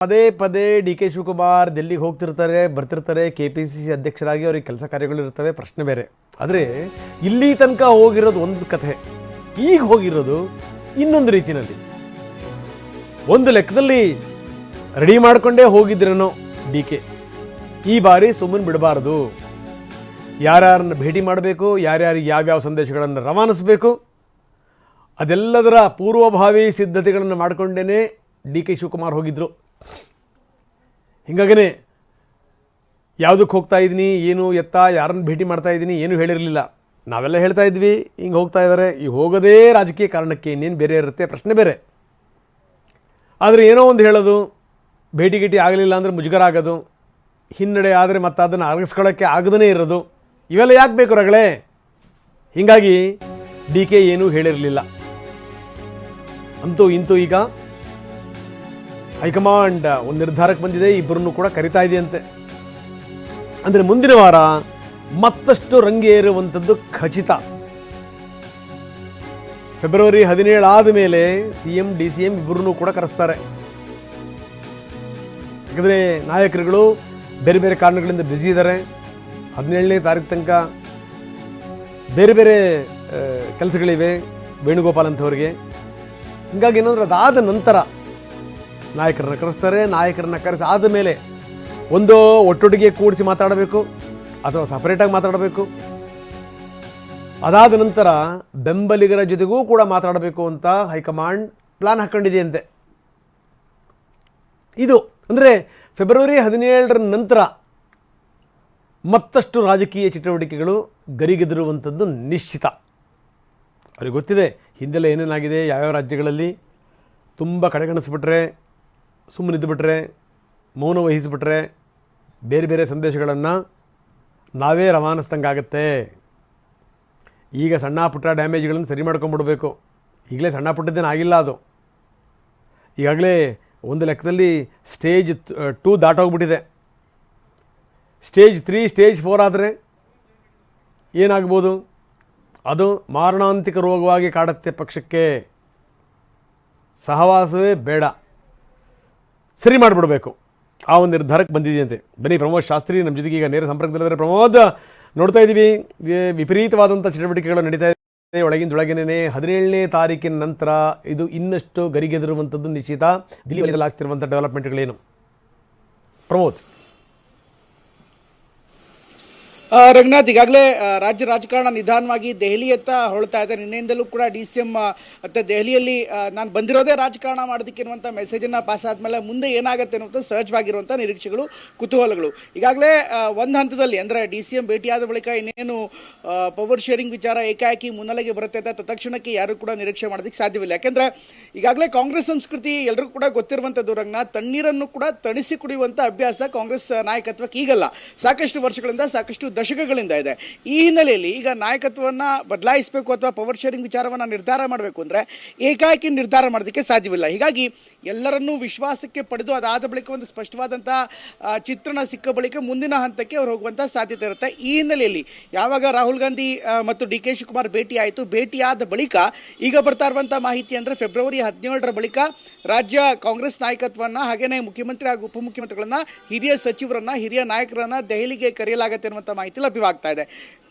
ಪದೇ ಪದೇ D K Shivakumar ದಿಲ್ಲಿಗೆ ಹೋಗ್ತಿರ್ತಾರೆ, ಬರ್ತಿರ್ತಾರೆ, KPCC ಅಧ್ಯಕ್ಷರಾಗಿ ಅವ್ರಿಗೆ ಕೆಲಸ ಕಾರ್ಯಗಳು ಇರ್ತವೆ, ಪ್ರಶ್ನೆ ಬೇರೆ. ಆದರೆ ಇಲ್ಲಿ ತನಕ ಹೋಗಿರೋದು ಒಂದು ಕಥೆ, ಈಗ ಹೋಗಿರೋದು ಇನ್ನೊಂದು ರೀತಿಯಲ್ಲಿ. ಒಂದು ಲೆಕ್ಕದಲ್ಲಿ ರೆಡಿ ಮಾಡಿಕೊಂಡೇ ಹೋಗಿದ್ರೇನೋ ಡಿ ಕೆ. ಈ ಬಾರಿ ಸುಮ್ಮನೆ ಬಿಡಬಾರ್ದು, ಯಾರ್ಯಾರನ್ನ ಭೇಟಿ ಮಾಡಬೇಕು, ಯಾರ್ಯಾರಿಗೆ ಯಾವ್ಯಾವ ಸಂದೇಶಗಳನ್ನು ರವಾನಿಸಬೇಕು, ಅದೆಲ್ಲದರ ಪೂರ್ವಭಾವಿ ಸಿದ್ಧತೆಗಳನ್ನು ಮಾಡಿಕೊಂಡೇ ಡಿ ಕೆ ಶಿವಕುಮಾರ್ ಹೋಗಿದ್ದರು. ಹಿಂಗಾಗೇ ಯಾವುದಕ್ಕೆ ಹೋಗ್ತಾ ಇದ್ದೀನಿ, ಏನು ಎತ್ತ, ಯಾರನ್ನು ಭೇಟಿ ಮಾಡ್ತಾ ಇದ್ದೀನಿ ಏನೂ ಹೇಳಿರಲಿಲ್ಲ. ನಾವೆಲ್ಲ ಹೇಳ್ತಾ ಇದ್ವಿ ಹಿಂಗೆ ಹೋಗ್ತಾ ಇದ್ದಾರೆ, ಈ ಹೋಗೋದೇ ರಾಜಕೀಯ ಕಾರಣಕ್ಕೆ, ಇನ್ನೇನು ಬೇರೆ ಇರುತ್ತೆ, ಪ್ರಶ್ನೆ ಬೇರೆ. ಆದರೆ ಏನೋ ಒಂದು ಹೇಳೋದು, ಭೇಟಿ ಆಗಲಿಲ್ಲ ಅಂದರೆ ಮುಜುಗರ ಆಗೋದು, ಹಿನ್ನಡೆ ಆದರೆ ಮತ್ತೆ ಅದನ್ನು ಅರಗಿಸ್ಕೊಳ್ಳೋಕ್ಕೆ ಆಗದೇ ಇರೋದು, ಇವೆಲ್ಲ ಯಾಕೆ ಬೇಕು ರಗಳೇ? ಹೀಗಾಗಿ ಡಿ ಕೆ ಏನೂ ಹೇಳಿರಲಿಲ್ಲ. ಅಂತೂ ಇಂತೂ ಈಗ ಹೈಕಮಾಂಡ್ ಒಂದು ನಿರ್ಧಾರಕ್ಕೆ ಬಂದಿದೆ, ಇಬ್ಬರನ್ನು ಕೂಡ ಕರಿತಾ ಇದೆಯಂತೆ. ಅಂದರೆ ಮುಂದಿನ ವಾರ ಮತ್ತಷ್ಟು ರಂಗೇರುವಂಥದ್ದು ಖಚಿತ. ಫೆಬ್ರವರಿ 17 ಆದ ಮೇಲೆ CM DCM ಇಬ್ಬರನ್ನು ಕೂಡ ಕರೆಸ್ತಾರೆ. ಯಾಕಂದರೆ ನಾಯಕರುಗಳು ಬೇರೆ ಬೇರೆ ಕಾರಣಗಳಿಂದ ಬ್ಯುಸಿ ಇದ್ದಾರೆ. 17ನೇ ತಾರೀಕು ತನಕ ಬೇರೆ ಬೇರೆ ಕೆಲಸಗಳಿವೆ ವೇಣುಗೋಪಾಲ್ ಅಂಥವ್ರಿಗೆ. ಹೀಗಾಗಿ ಏನಂದ್ರೆ ಅದಾದ ನಂತರ ನಾಯಕರನ್ನ ಕರೆಸ್ತಾರೆ. ನಾಯಕರನ್ನ ಕರೆಸಿ ಆದ ಮೇಲೆ ಒಂದು ಒಟ್ಟೊಟ್ಟಿಗೆ ಕೂಡಿಸಿ ಮಾತಾಡಬೇಕು ಅಥವಾ ಸಪರೇಟಾಗಿ ಮಾತಾಡಬೇಕು. ಅದಾದ ನಂತರ ಬೆಂಬಲಿಗರ ಜೊತೆಗೂ ಕೂಡ ಮಾತಾಡಬೇಕು ಅಂತ ಹೈಕಮಾಂಡ್ ಪ್ಲಾನ್ ಹಾಕ್ಕೊಂಡಿದೆಯಂತೆ. ಇದು ಅಂದರೆ ಫೆಬ್ರವರಿ 17ರ ನಂತರ ಮತ್ತಷ್ಟು ರಾಜಕೀಯ ಚಟುವಟಿಕೆಗಳು ಗರಿಗೆದರುವಂಥದ್ದು ನಿಶ್ಚಿತ. ಅವ್ರಿಗೆ ಗೊತ್ತಿದೆ ಹಿಂದೆಲ್ಲ ಏನೇನಾಗಿದೆ, ಯಾವ್ಯಾವ ರಾಜ್ಯಗಳಲ್ಲಿ ತುಂಬ ಕಡೆಗಣಿಸ್ಬಿಟ್ರೆ, ಸುಮ್ಮನಿದ್ದುಬಿಟ್ರೆ, ಮೌನ ವಹಿಸಿಬಿಟ್ರೆ ಬೇರೆ ಬೇರೆ ಸಂದೇಶಗಳನ್ನು ನಾವೇ ರವಾನಿಸ್ದಂಗಾಗತ್ತೆ. ಈಗ ಸಣ್ಣ ಪುಟ್ಟ ಡ್ಯಾಮೇಜ್ಗಳನ್ನು ಸರಿ ಮಾಡ್ಕೊಂಬಿಡ್ಬೇಕು. ಈಗಲೇ ಸಣ್ಣ ಪುಟ್ಟದ್ದೇನು ಆಗಿಲ್ಲ, ಅದು ಈಗಾಗಲೇ ಒಂದು ಲೆಕ್ಕದಲ್ಲಿ ಸ್ಟೇಜ್ 2 ದಾಟೋಗ್ಬಿಟ್ಟಿದೆ. ಸ್ಟೇಜ್ 3 ಸ್ಟೇಜ್ 4 ಆದರೆ ಏನಾಗ್ಬೋದು? ಅದು ಮಾರಣಾಂತಿಕ ರೋಗವಾಗಿ ಕಾಡುತ್ತೆ ಪಕ್ಷಕ್ಕೆ. ಸಹವಾಸವೇ ಬೇಡ, ಸರಿ ಮಾಡಿಬಿಡಬೇಕು. ಆ ಒಂದು ನಿರ್ಧಾರಕ್ಕೆ ಬಂದಿದೆಯಂತೆ. ಬನ್ನಿ, ಪ್ರಮೋದ್ ಶಾಸ್ತ್ರಿ ನಮ್ಮ ಜೊತೆಗೆ ಈಗ ನೇರ ಸಂಪರ್ಕದಲ್ಲಿದ್ದಾರೆ. ಪ್ರಮೋದ್, ನೋಡ್ತಾ ಇದ್ದೀವಿ ವಿಪರೀತವಾದಂಥ ಚಟುವಟಿಕೆಗಳು ನಡೀತಾ ಇದೆ ಒಳಗಿಂದೊಳಗೇನೆ. 17ನೇ ತಾರೀಕಿನ ನಂತರ ಇದು ಇನ್ನಷ್ಟು ಗರಿಗೆದರುವಂಥದ್ದು ನಿಶ್ಚಿತ. ದಿಲ್ಲಿ ವಲಯದಲ್ಲಿ ಆಗ್ತಿರುವಂಥ ಡೆವಲಪ್ಮೆಂಟ್ಗಳೇನು ಪ್ರಮೋದ್? ರಂಗನಾಥ್, ಈಗಾಗಲೇ ರಾಜ್ಯ ರಾಜಕಾರಣ ನಿಧಾನವಾಗಿ ದೆಹಲಿಯತ್ತ ಹೊರಳ್ತಾ ಇದೆ. ನಿನ್ನೆಯಿಂದಲೂ ಕೂಡ DCM ಮತ್ತು ದೆಹಲಿಯಲ್ಲಿ ನಾನು ಬಂದಿರೋದೇ ರಾಜಕಾರಣ ಮಾಡೋದಕ್ಕೆ ಅನ್ನುವಂಥ ಮೆಸೇಜನ್ನು ಪಾಸ್ ಆದಮೇಲೆ ಮುಂದೆ ಏನಾಗುತ್ತೆ ಅನ್ನುವಂಥ ಸಹಜವಾಗಿರುವಂಥ ನಿರೀಕ್ಷೆಗಳು, ಕುತೂಹಲಗಳು ಈಗಾಗಲೇ ಒಂದು ಹಂತದಲ್ಲಿ, ಅಂದರೆ DCM ಭೇಟಿಯಾದ ಬಳಿಕ ಇನ್ನೇನು ಪವರ್ ಶೇರಿಂಗ್ ವಿಚಾರ ಏಕಾಏಕಿ ಮುನ್ನೆಲೆಗೆ ಬರುತ್ತೆ ಅಂತ ತಕ್ಷಣಕ್ಕೆ ಯಾರು ಕೂಡ ನಿರೀಕ್ಷೆ ಮಾಡೋದಕ್ಕೆ ಸಾಧ್ಯವಿಲ್ಲ. ಯಾಕೆಂದರೆ ಈಗಾಗಲೇ ಕಾಂಗ್ರೆಸ್ ಸಂಸ್ಕೃತಿ ಎಲ್ರಿಗೂ ಕೂಡ ಗೊತ್ತಿರುವಂಥದ್ದು ರಂಗನಾಥ್. ತಣ್ಣೀರನ್ನು ಕೂಡ ತಣಿಸಿ ಕುಡಿಯುವಂಥ ಅಭ್ಯಾಸ ಕಾಂಗ್ರೆಸ್ ನಾಯಕತ್ವಕ್ಕೆ ಈಗಲ್ಲ, ಸಾಕಷ್ಟು ವರ್ಷಗಳಿಂದ, ಸಾಕಷ್ಟು ದಶಕಗಳಿಂದ ಇದೆ. ಈ ಹಿನ್ನೆಲೆಯಲ್ಲಿ ಈಗ ನಾಯಕತ್ವವನ್ನು ಬದಲಾಯಿಸಬೇಕು ಅಥವಾ ಪವರ್ ಶೇರಿಂಗ್ ವಿಚಾರವನ್ನು ನಿರ್ಧಾರ ಮಾಡಬೇಕು ಅಂದರೆ ಏಕಾಏಕಿ ನಿರ್ಧಾರ ಮಾಡೋದಕ್ಕೆ ಸಾಧ್ಯವಿಲ್ಲ. ಹೀಗಾಗಿ ಎಲ್ಲರನ್ನೂ ವಿಶ್ವಾಸಕ್ಕೆ ಪಡೆದು ಅದಾದ ಬಳಿಕ ಒಂದು ಸ್ಪಷ್ಟವಾದಂಥ ಚಿತ್ರಣ ಸಿಕ್ಕ ಬಳಿಕ ಮುಂದಿನ ಹಂತಕ್ಕೆ ಅವ್ರು ಹೋಗುವಂಥ ಸಾಧ್ಯತೆ ಇರುತ್ತೆ. ಈ ಹಿನ್ನೆಲೆಯಲ್ಲಿ ಯಾವಾಗ ರಾಹುಲ್ ಗಾಂಧಿ ಮತ್ತು DK ಶಿವಕುಮಾರ್ ಭೇಟಿ ಆಯಿತು, ಭೇಟಿಯಾದ ಬಳಿಕ ಈಗ ಬರ್ತಾ ಇರುವಂಥ ಮಾಹಿತಿ ಅಂದರೆ ಫೆಬ್ರವರಿ 17ರ ಬಳಿಕ ರಾಜ್ಯ ಕಾಂಗ್ರೆಸ್ ನಾಯಕತ್ವವನ್ನು, ಹಾಗೆಯೇ ಮುಖ್ಯಮಂತ್ರಿ ಹಾಗೂ ಉಪಮುಖ್ಯಮಂತ್ರಿಗಳನ್ನು, ಹಿರಿಯ ಸಚಿವರನ್ನು, ಹಿರಿಯ ನಾಯಕರನ್ನು ದೆಹಲಿಗೆ ಕರೆಯಲಾಗುತ್ತೆ ಅನ್ನುವಂಥ ಮಾಹಿತಿ ಲಭ್ಯವಾಗ್ತಾ ಇದೆ.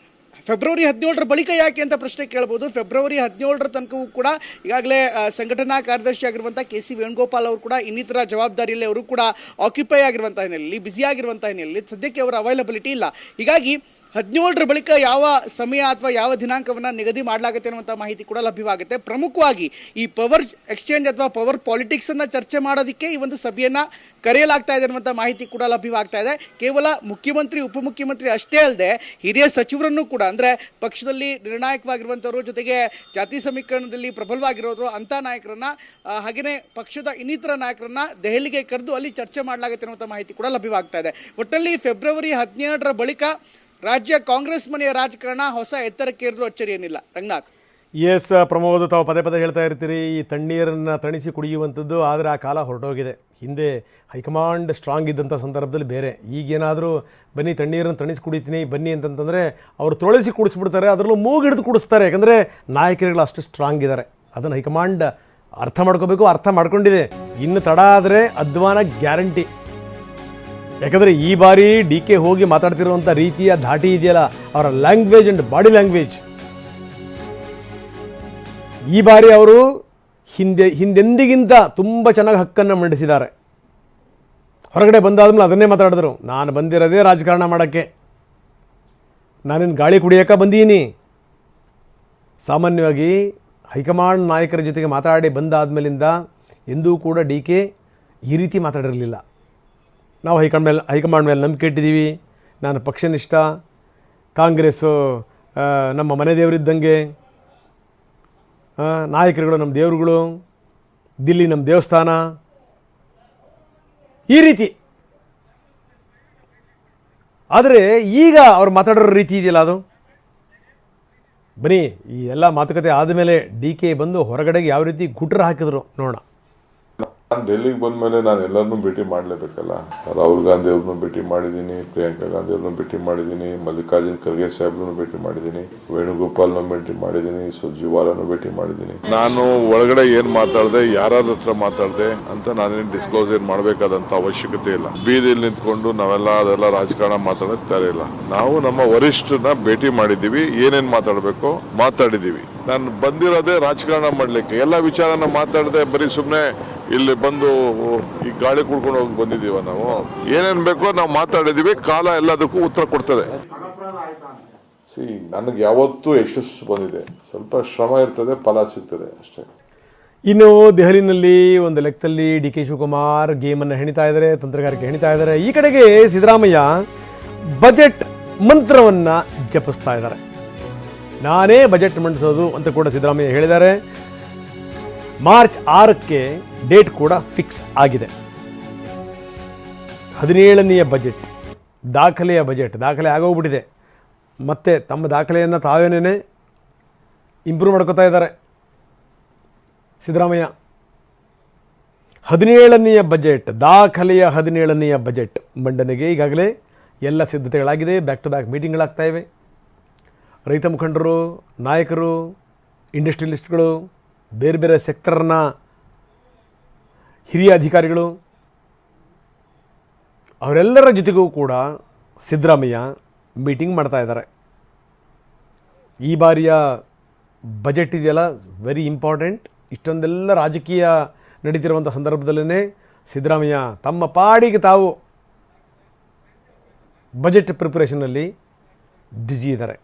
ಫೆಬ್ರವರಿ 17ರ ಬಳಿಕ ಯಾಕೆ ಅಂತ ಪ್ರಶ್ನೆ ಕೇಳ್ಬೋದು. ಫೆಬ್ರವರಿ 17ರ ತನಕವೂ ಕೂಡ ಈಗಾಗಲೇ ಸಂಘಟನಾ ಕಾರ್ಯದರ್ಶಿ ಆಗಿರುವಂಥ KC ವೇಣುಗೋಪಾಲ್ ಅವರು ಕೂಡ ಇನ್ನಿತರ ಜವಾಬ್ದಾರಿಯಲ್ಲಿ ಅವರು ಕೂಡ ಆಕ್ಯುಪೈ ಆಗಿರುವಂಥ ಹಿನ್ನೆಲೆಯಲ್ಲಿ, ಬ್ಯುಸಿಯಾಗಿರುವಂಥ ಹಿನ್ನೆಲೆಯಲ್ಲಿ ಸದ್ಯಕ್ಕೆ ಅವರ ಅವೈಲಬಿಲಿಟಿ ಇಲ್ಲ. ಹೀಗಾಗಿ 17ರ ಬಳಿಕ ಯಾವ ಸಮಯ ಅಥವಾ ಯಾವ ದಿನಾಂಕವನ್ನು ನಿಗದಿ ಮಾಡಲಾಗುತ್ತೆ ಅನ್ನುವಂಥ ಮಾಹಿತಿ ಕೂಡ ಲಭ್ಯವಾಗುತ್ತೆ. ಪ್ರಮುಖವಾಗಿ ಈ ಪವರ್ ಎಕ್ಸ್ಚೇಂಜ್ ಅಥವಾ ಪವರ್ ಪಾಲಿಟಿಕ್ಸನ್ನು ಚರ್ಚೆ ಮಾಡೋದಕ್ಕೆ ಈ ಒಂದು ಸಭೆಯನ್ನು ಕರೆಯಲಾಗ್ತಾ ಇದೆ ಅನ್ನುವಂಥ ಮಾಹಿತಿ ಕೂಡ ಲಭ್ಯವಾಗ್ತಾ ಇದೆ. ಕೇವಲ ಮುಖ್ಯಮಂತ್ರಿ, ಉಪಮುಖ್ಯಮಂತ್ರಿ ಅಷ್ಟೇ ಅಲ್ಲದೆ ಹಿರಿಯ ಸಚಿವರನ್ನು ಕೂಡ, ಅಂದರೆ ಪಕ್ಷದಲ್ಲಿ ನಿರ್ಣಾಯಕವಾಗಿರುವಂಥವ್ರು, ಜೊತೆಗೆ ಜಾತಿ ಸಮೀಕರಣದಲ್ಲಿ ಪ್ರಬಲವಾಗಿರೋರು ಅಂಥ ನಾಯಕರನ್ನು, ಹಾಗೆಯೇ ಪಕ್ಷದ ಇನ್ನಿತರ ನಾಯಕರನ್ನು ದೆಹಲಿಗೆ ಕರೆದು ಅಲ್ಲಿ ಚರ್ಚೆ ಮಾಡಲಾಗುತ್ತೆ ಅನ್ನುವಂಥ ಮಾಹಿತಿ ಕೂಡ ಲಭ್ಯವಾಗ್ತಾ ಇದೆ. ಒಟ್ಟಲ್ಲಿ ಫೆಬ್ರವರಿ 17ರ ಬಳಿಕ ರಾಜ್ಯ ಕಾಂಗ್ರೆಸ್ ಮನೆಯ ರಾಜಕಾರಣ ಹೊಸ ಎತ್ತರಕ್ಕೆ ಇರಿದ್ರು ಅಚ್ಚರಿ ಏನಿಲ್ಲ. ರಂಗನಾಥ್, ಎಸ್ ಪ್ರಮೋದ್, ತಾವು ಪದೇ ಪದೇ ಹೇಳ್ತಾ ಇರ್ತೀರಿ ಈ ತಣ್ಣೀರನ್ನು ತಣಿಸಿ ಕುಡಿಯುವಂಥದ್ದು. ಆದರೆ ಆ ಕಾಲ ಹೊರಟೋಗಿದೆ. ಹಿಂದೆ ಹೈಕಮಾಂಡ್ ಸ್ಟ್ರಾಂಗ್ ಇದ್ದಂಥ ಸಂದರ್ಭದಲ್ಲಿ ಬೇರೆ. ಈಗೇನಾದರೂ ಬನ್ನಿ ತಣ್ಣೀರನ್ನು ತಣಿಸಿ ಕುಡಿತೀನಿ ಬನ್ನಿ ಅಂತಂತಂದರೆ ಅವರು ತೊಳಸಿ ಕುಡಿಸ್ಬಿಡ್ತಾರೆ, ಅದರಲ್ಲೂ ಮೂಗು ಹಿಡಿದು ಕುಡಿಸ್ತಾರೆ. ಯಾಕಂದರೆ ನಾಯಕರುಗಳು ಅಷ್ಟು ಸ್ಟ್ರಾಂಗ್ ಇದ್ದಾರೆ. ಅದನ್ನು ಹೈಕಮಾಂಡ್ ಅರ್ಥ ಮಾಡ್ಕೋಬೇಕು, ಅರ್ಥ ಮಾಡ್ಕೊಂಡಿದೆ. ಇನ್ನು ತಡ ಆದರೆ ಅಧ್ವಾನ ಗ್ಯಾರಂಟಿ. ಯಾಕಂದರೆ ಈ ಬಾರಿ ಡಿ ಕೆ ಹೋಗಿ ಮಾತಾಡ್ತಿರುವಂಥ ರೀತಿಯ ಧಾಟಿ ಇದೆಯಲ್ಲ, ಅವರ ಲ್ಯಾಂಗ್ವೇಜ್ ಆ್ಯಂಡ್ ಬಾಡಿ ಲ್ಯಾಂಗ್ವೇಜ್, ಈ ಬಾರಿ ಅವರು ಹಿಂದೆಂದಿಗಿಂತ ತುಂಬ ಚೆನ್ನಾಗಿ ಹಕ್ಕನ್ನು ಮಂಡಿಸಿದ್ದಾರೆ. ಹೊರಗಡೆ ಬಂದಾದ್ಮೇಲೆ ಅದನ್ನೇ ಮಾತಾಡಿದ್ರು, ನಾನು ಬಂದಿರೋದೇ ರಾಜಕಾರಣ ಮಾಡೋಕ್ಕೆ, ನಾನೇನು ಗಾಳಿ ಕುಡಿಯೋಕೆ ಬಂದೀನಿ. ಸಾಮಾನ್ಯವಾಗಿ ಹೈಕಮಾಂಡ್ ನಾಯಕರ ಜೊತೆಗೆ ಮಾತಾಡಿ ಬಂದಾದ್ಮೇಲಿಂದ ಎಂದೂ ಕೂಡ ಡಿ ಕೆ ಈ ರೀತಿ ಮಾತಾಡಿರಲಿಲ್ಲ. ನಾವು ಹೈಕಮಾಂಡ್ ಮೇಲೆ ನಂಬಿಕೆ ಇಟ್ಟಿದ್ದೀವಿ, ನಾನು ಪಕ್ಷನಿಷ್ಠ, ಕಾಂಗ್ರೆಸ್ಸು ನಮ್ಮ ಮನೆ ದೇವರಿದ್ದಂಗೆ, ನಾಯಕರುಗಳು ನಮ್ಮ ದೇವರುಗಳು, ದಿಲ್ಲಿ ನಮ್ಮ ದೇವಸ್ಥಾನ, ಈ ರೀತಿ. ಆದರೆ ಈಗ ಅವ್ರು ಮಾತಾಡೋ ರೀತಿ ಇದೆಯಲ್ಲ, ಅದು ಬನ್ನಿ ಈ ಎಲ್ಲ ಮಾತುಕತೆ ಆದಮೇಲೆ ಡಿ ಕೆ ಬಂದು ಹೊರಗಡೆಗೆ ಯಾವ ರೀತಿ ಗುಟ್ರ ಹಾಕಿದ್ರು ನೋಡೋಣ. ನಾನು ಡೆಲ್ಲಿಗೆ ಬಂದಮೇಲೆ ನಾನು ಎಲ್ಲರನ್ನೂ ಭೇಟಿ ಮಾಡಲೇಬೇಕಲ್ಲ. ರಾಹುಲ್ ಗಾಂಧಿ ಅವ್ರನ್ನೂ ಭೇಟಿ ಮಾಡಿದ್ದೀನಿ, ಪ್ರಿಯಾಂಕಾ ಗಾಂಧಿ ಅವ್ರನ್ನೂ ಭೇಟಿ ಮಾಡಿದ್ದೀನಿ, ಮಲ್ಲಿಕಾರ್ಜುನ್ ಖರ್ಗೆ ಸಾಹೇಬ್ರನ್ನೂ ಭೇಟಿ ಮಾಡಿದ್ದೀನಿ, ವೇಣುಗೋಪಾಲ್ನೂ ಭೇಟಿ ಮಾಡಿದ್ದೀನಿ, ಸುರ್ಜಿವಾಲನೂ ಭೇಟಿ ಮಾಡಿದ್ದೀನಿ. ನಾನು ಒಳಗಡೆ ಏನು ಮಾತಾಡಿದೆ, ಯಾರ್ಯಾರ ಹತ್ರ ಮಾತಾಡಿದೆ ಅಂತ ನಾನೇನು ಡಿಸ್ಕ್ಲೋಸ್ ಏನು ಮಾಡಬೇಕಾದಂಥ ಅವಶ್ಯಕತೆ ಇಲ್ಲ. ಬೀದಿಯಲ್ಲಿ ನಿಂತ್ಕೊಂಡು ನಾವೆಲ್ಲ ಅದೆಲ್ಲ ರಾಜಕಾರಣ ಮಾತಾಡೋದು ಇಲ್ಲ. ನಾವು ನಮ್ಮ ವರಿಷ್ಠರನ್ನ ಭೇಟಿ ಮಾಡಿದ್ದೀವಿ, ಏನೇನು ಮಾತಾಡಬೇಕು ಮಾತಾಡಿದ್ದೀವಿ. ನಾನು ಬಂದಿರೋದೇ ರಾಜಕಾರಣ ಮಾಡಲಿಕ್ಕೆ, ಎಲ್ಲ ವಿಚಾರನ ಮಾತಾಡದೆ ಬರೀ ಸುಮ್ಮನೆ ಇಲ್ಲಿ ಬಂದು ಈ ಗಾಳಿ ಕುಡ್ಕೊಂಡು ಹೋಗಿ ಬಂದಿದ್ದೀವ. ನಾವು ಏನೇನು ಬೇಕೋ ನಾವು ಮಾತಾಡಿದ್ದೀವಿ, ಕಾಲ ಎಲ್ಲದಕ್ಕೂ ಉತ್ತರ ಕೊಡ್ತದೆ. ನನಗೆ ಯಾವತ್ತೂ ಯಶಸ್ಸು ಬಂದಿದೆ, ಸ್ವಲ್ಪ ಶ್ರಮ ಇರ್ತದೆ, ಫಲ ಸಿಗ್ತದೆ ಅಷ್ಟೇ. ಇನ್ನು ದೆಹಲಿನಲ್ಲಿ ಒಂದು ಲೆಕ್ಕದಲ್ಲಿ ಡಿ ಕೆ ಶಿವಕುಮಾರ್ ಗೇಮನ್ನು ಹೆಣಿತಾ ಇದ್ದಾರೆ, ತಂತ್ರಗಾರಿಕೆ ಹೆಣಿತಾ ಇದ್ದಾರೆ. ಈ ಕಡೆಗೆ ಸಿದ್ದರಾಮಯ್ಯ ಬಜೆಟ್ ಮಂತ್ರವನ್ನು ಜಪಿಸ್ತಾ ಇದ್ದಾರೆ. ನಾನೇ ಬಜೆಟ್ ಮಂಡಿಸೋದು ಅಂತ ಕೂಡ ಸಿದ್ದರಾಮಯ್ಯ ಹೇಳಿದ್ದಾರೆ. ಮಾರ್ಚ್ 6ಕ್ಕೆ ಡೇಟ್ ಕೂಡ ಫಿಕ್ಸ್ ಆಗಿದೆ. 17ನೆಯ ಬಜೆಟ್, ದಾಖಲೆಯ ಬಜೆಟ್, ದಾಖಲೆ ಆಗೋಗ್ಬಿಟ್ಟಿದೆ. ಮತ್ತೆ ತಮ್ಮ ದಾಖಲೆಯನ್ನು ತಾವೇನೇ ಇಂಪ್ರೂವ್ ಮಾಡ್ಕೋತಾ ಇದ್ದಾರೆ ಸಿದ್ದರಾಮಯ್ಯ. 17ನೆಯ ಬಜೆಟ್, ದಾಖಲೆಯ 17ನೆಯ ಬಜೆಟ್ ಮಂಡನೆಗೆ ಈಗಾಗಲೇ ಎಲ್ಲ ಸಿದ್ಧತೆಗಳಾಗಿದೆ. ಬ್ಯಾಕ್ ಟು ಬ್ಯಾಕ್ ಮೀಟಿಂಗ್ಗಳಾಗ್ತಾ ಇವೆ. ರೈತ ಮುಖಂಡರು, ನಾಯಕರು, ಇಂಡಸ್ಟ್ರಿಯಲಿಸ್ಟ್ಗಳು, ಬೇರೆ ಬೇರೆ ಸೆಕ್ಟರ್ನ ಹಿರಿಯ ಅಧಿಕಾರಿಗಳು, ಅವರೆಲ್ಲರ ಜೊತೆಗೂ ಕೂಡ ಸಿದ್ದರಾಮಯ್ಯ ಮೀಟಿಂಗ್ ಮಾಡ್ತಾ ಇದ್ದಾರೆ. ಈ ಬಾರಿಯ ಬಜೆಟ್ ಇದೆಯಲ್ಲ, ವೆರಿ ಇಂಪಾರ್ಟೆಂಟ್. ಇಷ್ಟೊಂದೆಲ್ಲ ರಾಜಕೀಯ ನಡೀತಿರುವಂಥ ಸಂದರ್ಭದಲ್ಲೇ ಸಿದ್ದರಾಮಯ್ಯ ತಮ್ಮ ಪಾಡಿಗೆ ತಾವು ಬಜೆಟ್ ಪ್ರಿಪ್ರೇಷನ್ನಲ್ಲಿ ಬ್ಯುಸಿ ಇದ್ದಾರೆ.